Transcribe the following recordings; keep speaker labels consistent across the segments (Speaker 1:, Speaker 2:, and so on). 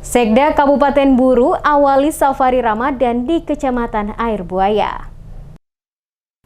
Speaker 1: Sekda Kabupaten Buru awali safari Ramadan di Kecamatan Air Buaya.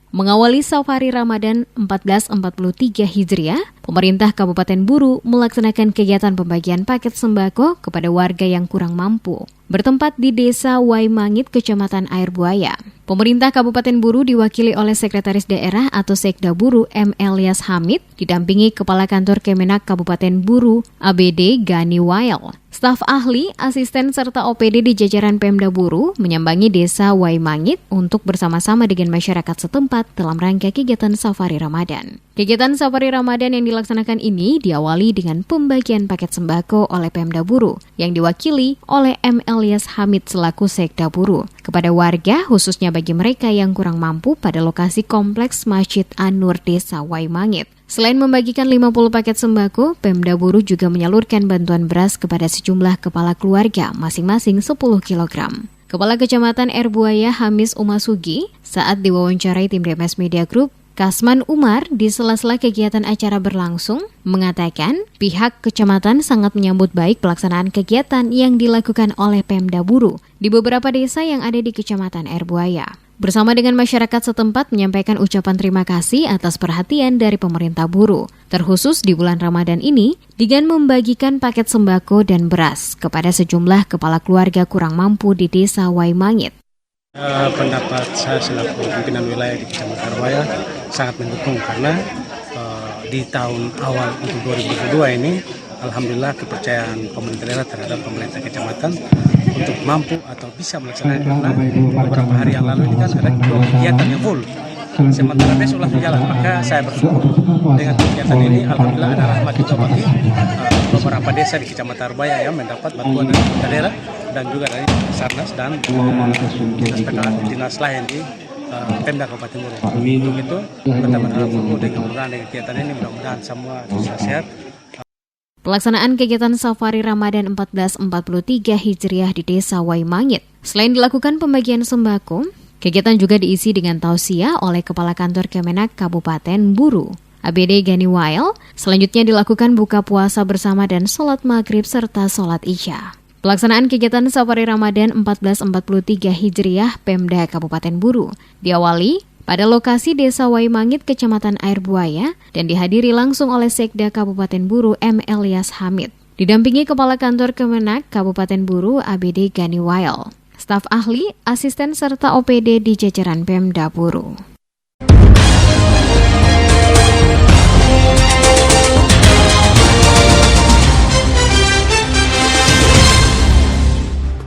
Speaker 1: Mengawali safari Ramadan 1443 Hijriah, pemerintah Kabupaten Buru melaksanakan kegiatan pembagian paket sembako kepada warga yang kurang mampu. Bertempat di Desa Waimangit, Kecamatan Air Buaya. Pemerintah Kabupaten Buru diwakili oleh Sekretaris Daerah atau Sekda Buru M. Elias Hamid, didampingi Kepala Kantor Kemenak Kabupaten Buru ABD Gani Wael. Staf ahli, asisten serta OPD di jajaran Pemda Buru menyambangi Desa Waimangit untuk bersama-sama dengan masyarakat setempat dalam rangka kegiatan Safari Ramadan. Kegiatan Safari Ramadan yang dilaksanakan ini diawali dengan pembagian paket sembako oleh Pemda Buru yang diwakili oleh M. Elias Hamid selaku Sekda Buru kepada warga, khususnya bagi mereka yang kurang mampu pada lokasi kompleks Masjid An-Nur Desa Waimangit. Selain membagikan 50 paket sembako, Pemda Buru juga menyalurkan bantuan beras kepada sejumlah kepala keluarga masing-masing 10 kg. Kepala Kecamatan Air Buaya Hamis Umasugi saat diwawancarai tim DMS Media Group, Kasman Umar di sela-sela kegiatan acara berlangsung mengatakan pihak kecamatan sangat menyambut baik pelaksanaan kegiatan yang dilakukan oleh Pemda Buru di beberapa desa yang ada di Kecamatan Air Buaya. Bersama dengan masyarakat setempat menyampaikan ucapan terima kasih atas perhatian dari pemerintah Buru, terkhusus di bulan Ramadan ini, dengan membagikan paket sembako dan beras kepada sejumlah kepala keluarga kurang mampu di Desa Waimangit.
Speaker 2: Pendapat saya selaku pimpinan wilayah di Kecamatan Air Buaya sangat mendukung karena di tahun awal untuk 2022 ini, alhamdulillah kepercayaan pemerintah daerah terhadap pemerintah kecamatan untuk mampu atau bisa melaksanakan karena beberapa hari yang lalu ini kan ada kegiatan yang full. Sementara besok langsung jalan, maka saya bersyukur dengan kegiatan ini, alhamdulillah ada rahmat juga bagi beberapa desa di Kecamatan Air Buaya yang mendapat bantuan dari pemerintah daerah dan juga dari Sarnas dan dinas lain di Pemda Kabupaten Buru. Untuk itu, kita berharap dengan kegiatan ini mudah-mudahan semua bisa sehat.
Speaker 1: Pelaksanaan kegiatan Safari Ramadan 1443 Hijriah di Desa Waimangit. Selain dilakukan pembagian sembako, kegiatan juga diisi dengan tausiah oleh Kepala Kantor Kemenak Kabupaten Buru, ABD Gani Wael. Selanjutnya dilakukan buka puasa bersama dan sholat maghrib serta sholat isya. Pelaksanaan kegiatan Safari Ramadan 1443 Hijriah Pemda Kabupaten Buru diawali pada lokasi Desa Waimangit, Kecamatan Air Buaya, dan dihadiri langsung oleh Sekda Kabupaten Buru M. Elias Hamid, didampingi Kepala Kantor Kemenak Kabupaten Buru ABD Gani Wael, staf ahli, asisten serta OPD di jajaran Pemda Buru.